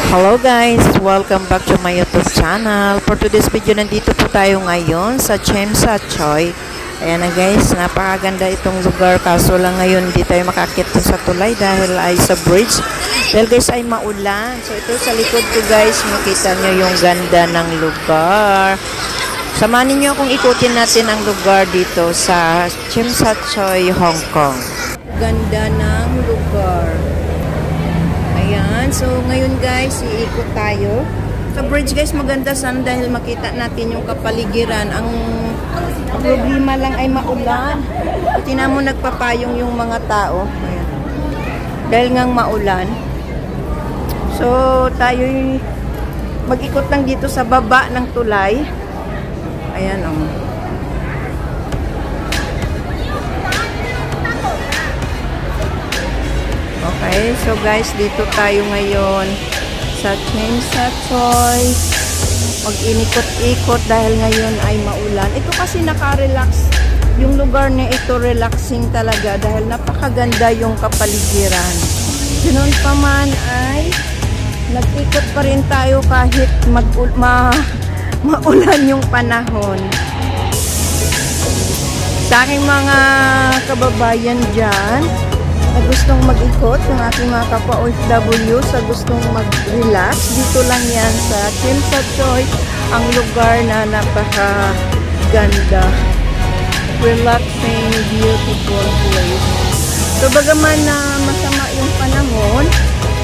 Hello guys! Welcome back to my YouTube channel. For today's video, nandito po tayo ngayon sa Tsim Sha Tsui. Ayan na guys, napakaganda itong lugar. Kaso lang ngayon hindi tayo makakit sa tulay dahil ay sa bridge. Dahil guys ay maulan. So ito sa likod ko guys, makita nyo yung ganda ng lugar. Samahan niyo akong ikutin natin ang lugar dito sa Tsim Sha Tsui, Hong Kong. Ganda ng lugar. Ayan, so ngayon guys, iikot tayo. Sa bridge guys, maganda sana dahil makita natin yung kapaligiran. Ang problema lang ay maulan. Tingnan mo, nagpapayong yung mga tao. Ayan. Dahil ngang maulan. So, tayo mag-ikot lang dito sa baba ng tulay. Ayan, Okay, so guys, dito tayo ngayon sa Tsim Sha Tsui. Mag-inikot-ikot dahil ngayon ay maulan. Ito kasi naka-relax. Yung lugar na ito relaxing talaga dahil napakaganda yung kapaligiran. Ganoon pa man ay nag-ikot pa rin tayo kahit maulan yung panahon. Sa aking mga kababayan dyan na gustong mag-ikot, ng aking mga kapwa OFW sa gustong mag-relax, dito lang yan sa Tsim Sha Tsui, ang lugar na napakaganda, relaxing, beautiful place. So bagaman na masama yung panahon,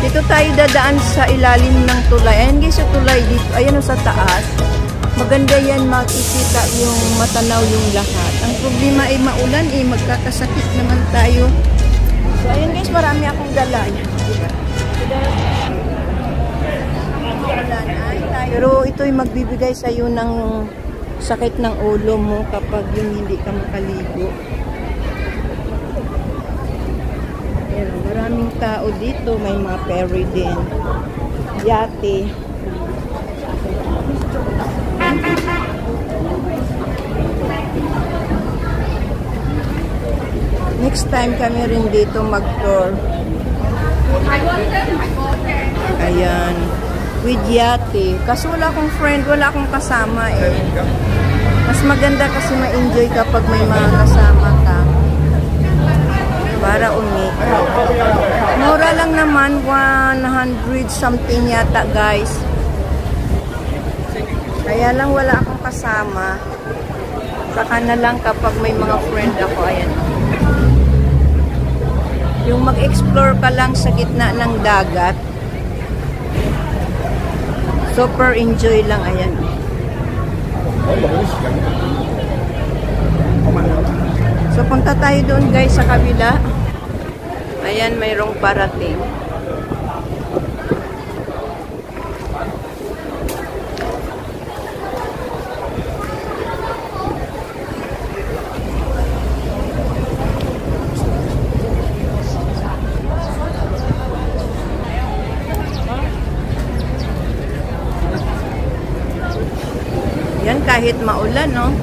dito tayo dadaan sa ilalim ng tulay. Ayan guys, yung tulay dito, ayan sa taas. Maganda yan, makikita yung matanaw yung lahat. Ang problema ay maulan, magkakasakit naman tayo. So, ayun guys, marami akong dala. Pero ito'y magbibigay sa'yo ng sakit ng ulo mo kapag yung hindi ka makaligo. Ayan, maraming tao dito. May mga ferry din. Yate. Next time kami rin dito mag-tour. Ayan. With yate. Kasi wala akong friend, wala akong kasama eh. Mas maganda kasi ma-enjoy kapag may mga kasama ka. Para umikot. Mura lang naman, 100 something yata guys. Kaya lang wala akong kasama. Saka na lang kapag may mga friend ako. Ayan. Yung mag-explore ka lang sa gitna ng dagat. Super enjoy lang. Ayan. So, punta tayo doon guys sa kabila. Ayan, mayroong parating. Yan, kahit maulan, no?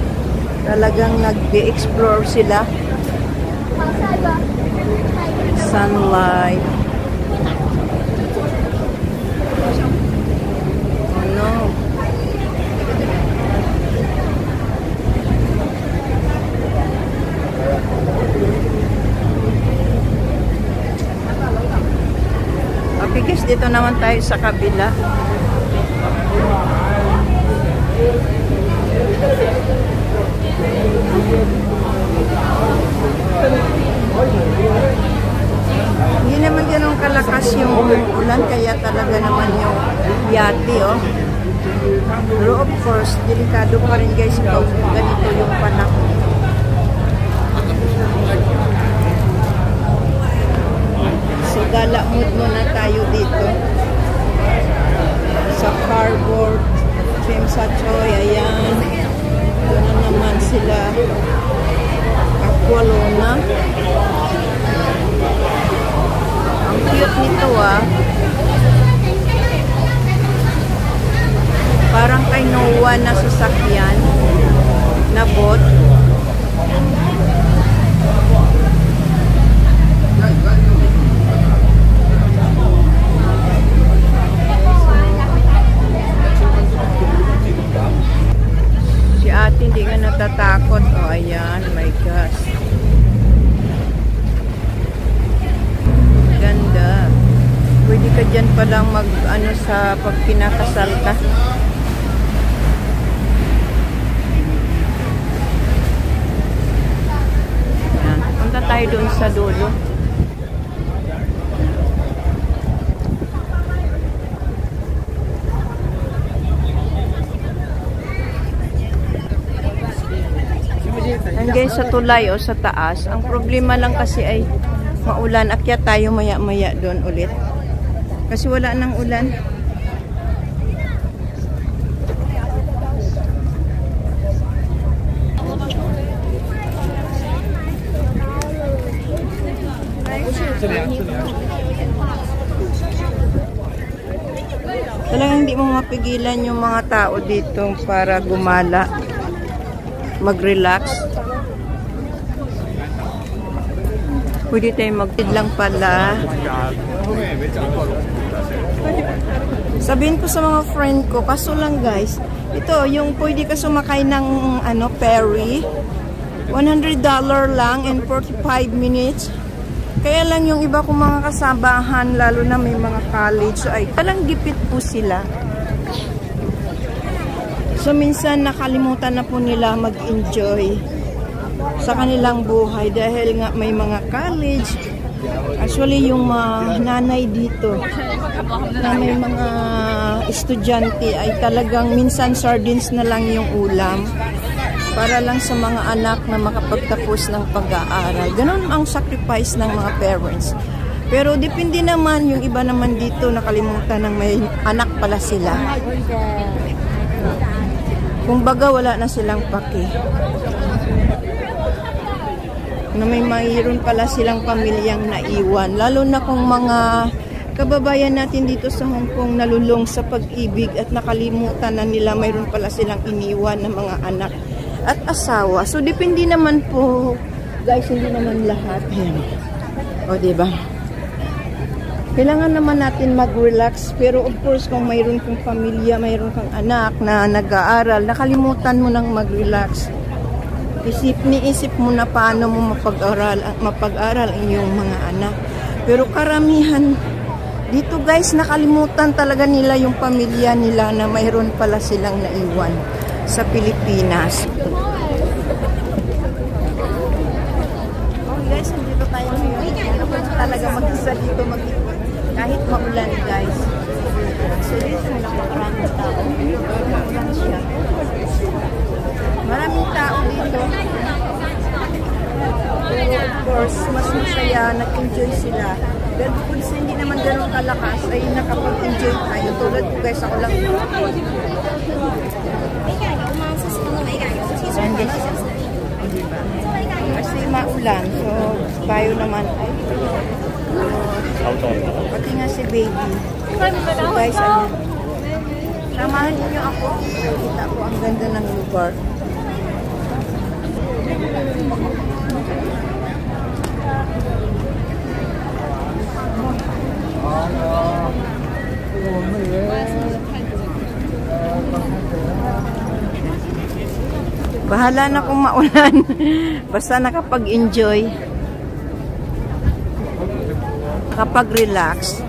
Talagang nag-explore sila. Sunlight. Oh, no. Okay guys, dito naman tayo sa kabila. Hindi naman ganun kalakas yung ulan, kaya talaga naman yung yate, oh. Pero of course, delikado pa rin guys kung ganito yung panahon. So, gala mood muna tayo dito sa cardboard Tsim Sha Tsui. Ayan. Ito na naman sila. Aqualona. Ang cute nito ah. Parang kay Noah na sasakyan na boat. So, ka dyan palang mag, ano, sa pag kinakasal ka. Yan. Punta tayo doon sa dulo. Yan guys, sa tulay o sa taas. Ang problema lang kasi ay maulan. Akyat tayo maya-maya doon ulit. Kasi wala nang ulan. Talagang hindi mo mapigilan yung mga tao dito para gumala, mag-relax. Pwede tayo mag-feed lang pala. Sabihin ko sa mga friend ko, kaso lang guys, ito yung pwede ka sumakay ng ano, ferry. $100 lang and 45 minutes. Kaya lang yung iba kong mga kasabahan, lalo na may mga college, ay talang gipit po sila. So minsan nakalimutan na po nila mag-enjoy sa kanilang buhay dahil nga may mga college. Actually yung nanay dito na may mga estudyante ay talagang minsan sardines na lang yung ulam para lang sa mga anak na makapagtapos ng pag-aaral. Ganon ang sacrifice ng mga parents. Pero depende naman, yung iba naman dito nakalimutan ng may anak pala sila. Kung baga wala na silang paki. Na may mayroon pala silang pamilyang naiwan. Lalo na kung mga kababayan natin dito sa Hong Kong nalulong sa pag-ibig at nakalimutan na nila mayroon pala silang iniwan ng mga anak at asawa. So, depende naman po, guys, hindi naman lahat. Ayan. O, diba? Kailangan naman natin mag-relax. Pero, of course, kung mayroon kang pamilya, mayroon kang anak na nag-aaral, nakalimutan mo nang mag-relax. Niisip mo na paano mo mapag-aral ang iyong mga anak. Pero karamihan dito guys, nakalimutan talaga nila yung pamilya nila na mayroon pala silang naiwan sa Pilipinas. Oh guys, dito tayo ngayon. Ako talaga mag-isa dito mag-ikot. Kahit maulan guys. So dito napakaraming tao. Maulan siya. Maraming tao dito. Pero of course, mas masaya, nag-enjoy sila. Pero kung hindi naman ganun kalakas, ay nakapag-enjoy tayo. Tulad ko guys, ako lang. Kasi maulan, so tayo naman ay pati nga si baby. So guys, ano, samahan niyo ako. Kita ko ang ganda ng lugar. Bahala na kung maulan. Basta nakapag-enjoy. Nakapag-relax.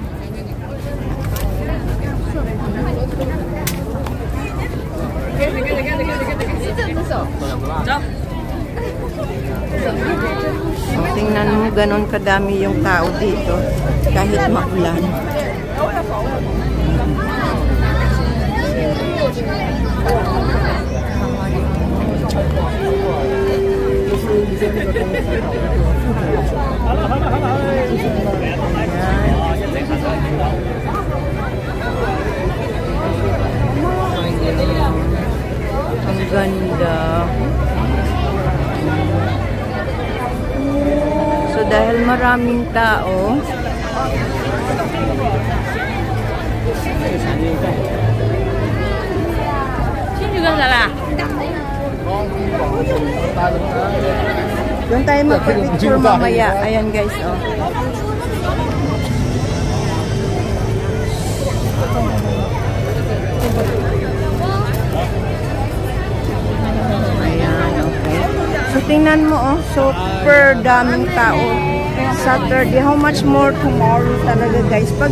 Tingnan mo, ganun kadami yung tao dito kahit maulan. Ang ganda. So dahil maraming tao, doon tayo magpapicture mamaya. Ayan guys, oh. Ayan, okay. So tingnan mo, oh, super daming tao. Saturday. How much more tomorrow talaga guys. Pag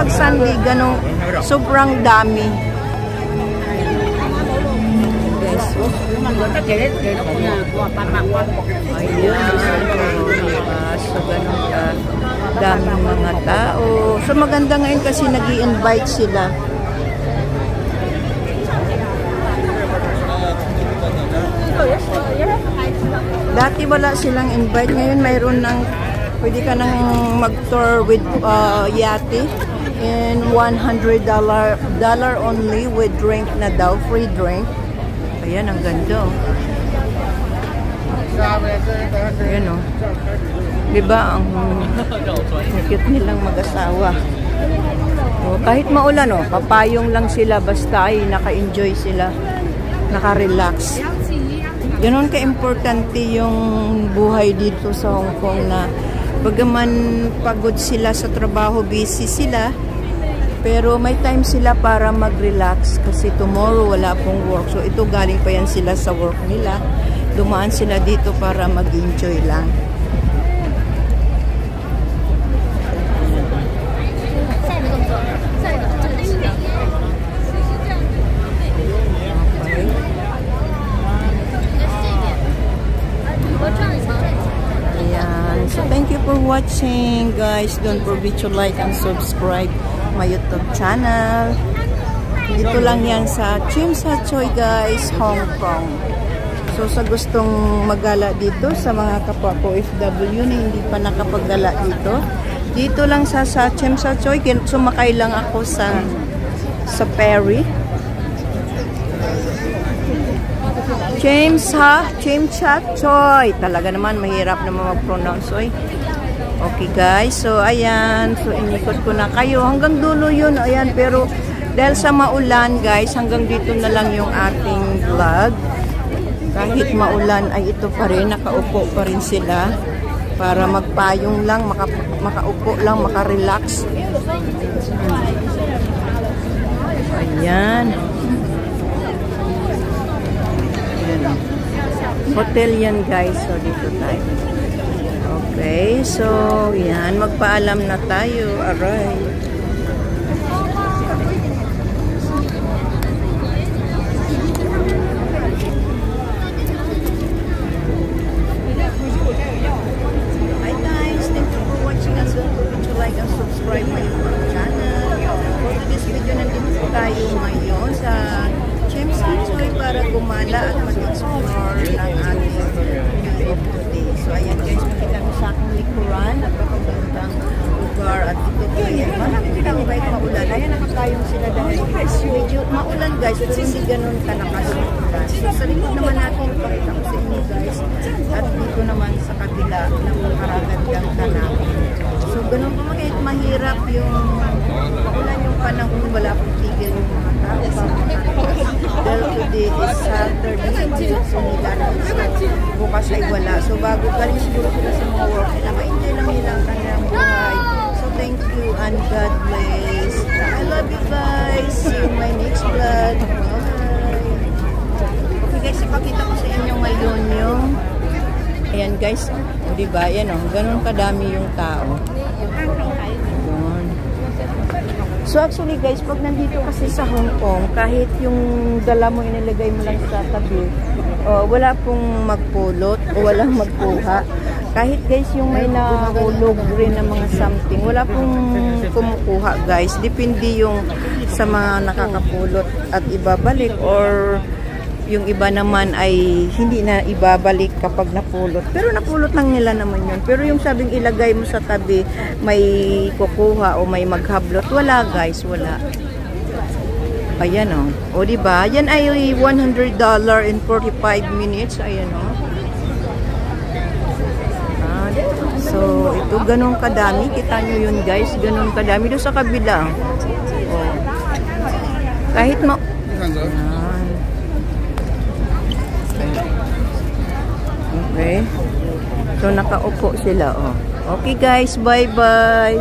Sunday, ganong sobrang dami. Guys, ayun. So, ganun ka. Daming mga tao. So, maganda ngayon kasi nag-i-invite sila. Dati wala silang invite. Ngayon mayroon ng pwede ka nang mag-tour with yate and $100 only with drink na daw, free drink. Ayan, ang ganda. Ayan o. Diba ang cute nilang mag-asawa. O, kahit maulan o, papayong lang sila basta ay naka-enjoy sila, naka-relax. Ganon ka-importante yung buhay dito sa Hong Kong na bagaman pagod sila sa trabaho, busy sila, pero may time sila para mag-relax kasi tomorrow wala pong work. So ito galing pa yan sila sa work nila. Dumaan sila dito para mag-enjoy lang. So thank you for watching guys. Don't forget to like and subscribe my YouTube channel. Dito lang yan sa Tsim Sha Tsui guys, Hong Kong. So sa gustong maggala dito sa mga kapwa ko OFW na hindi pa nakapaggala dito lang sa Tsim Sha Tsui. Sumakay lang ako sa ferry. Tsim Sha Tsui. Talaga naman, mahirap naman mag-pronounce. Okay guys, so ayan. So inikot ko na kayo. Hanggang dulo yun. Ayan, pero dahil sa maulan guys, hanggang dito na lang yung ating vlog. Kahit maulan ay ito pa rin. Nakaupo pa rin sila. Para magpayong lang, makaupo lang, makarelax. Ayan. Hotel yan guys, so dito tayo. Okay, so yan, magpaalam na tayo. Alright. Hi guys, thank you for watching and don't forget to like and subscribe my YouTube channel. For today's video, nandito tayo ngayon sa Tsim Sha Tsui para gumala at mag-explore ng ating view of today. So ayan guys, makita mo sa aking likuran, napakagandang lugar at ito po yan. Marami pinang kahit maulan. Ayan, nakakayong sila dahil medyo maulan guys, pero hindi ganun kalakas yung ulan. So sa likod naman natin, pakita ko sa inyo guys. At dito naman sa kabila, napakagandang tanawin. So ganun po kahit mahirap yung maulan yung panahon, wala pong tigil yung mga tao. Dahil today is Saturday, so nila bukas ay wala. So bago galing siguro sila sa mga work nila, ma-enjoy lang nila ang kanilang buhay. So thank you and God bless. I love you guys. See you in my next vlog. Bye. Okay guys, ipakita ko sa inyo ngayon yung ayan guys, o diba, yan o, ganun kadami yung tao. So actually guys, pag nandito kasi sa Hong Kong, kahit yung dala mo inilagay mo lang sa tabi, wala pong magpulot o walang magkuha. Kahit guys yung may nahulog rin ng mga something, wala pong kumukuha guys. Depende yung sa mga nakakapulot at ibabalik, or yung iba naman ay hindi na ibabalik kapag napulot. Pero napulot lang nila naman yun. Pero yung sabing ilagay mo sa tabi, may kukuha o may maghablot, wala guys, wala. Ayan o. O diba? Yan ay $100 in 45 minutes. Ayan o. So, ito ganun kadami. Kita nyo yun guys. Ganun kadami. Doon sa kabila. O. Kahit mo... Okay. So, nakaupo sila, oh. Okay, guys. Bye-bye.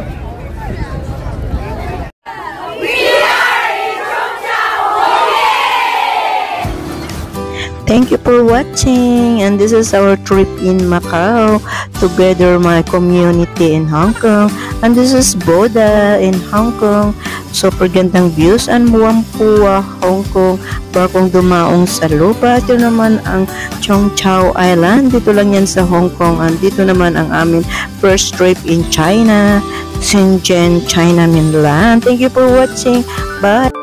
Thank you for watching, and this is our trip in Macau together my community in Hong Kong, and this is Boda in Hong Kong. Super gandang views and Whampoa, Hong Kong. Barkong dumaong sa lupa. Ito naman ang Cheung Chau Island. Dito lang yan sa Hong Kong, and dito naman ang amin first trip in China, Shenzhen, China mainland. Thank you for watching. Bye.